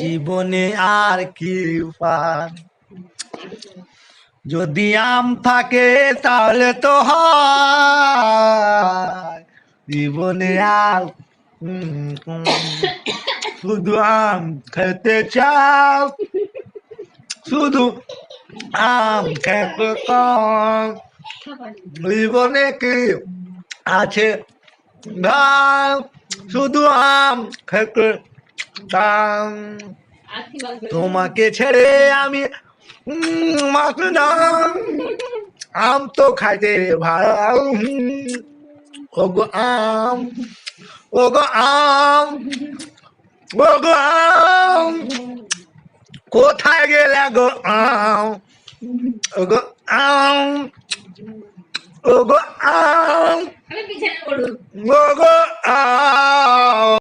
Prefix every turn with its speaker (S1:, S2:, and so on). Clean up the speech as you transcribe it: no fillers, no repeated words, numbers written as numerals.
S1: জীবনে আর কি উপায়, যদি আম থাকে তাহলে তো হয়। জীবনে আর শুধু আম খেতে চাও, শুধু আম খেতে চাও। জীবনে কি আছে ভাই, শুধু আম খেতে চাও। তোমাকে ছেড়ে আমি মাকে নাম, আম তো খাইতে ভালো। ওগো আম, ওগো আম, ওগো আম, কোথায় গেলে গো আম, ওগো আম, ওগো আম, ওগো আম।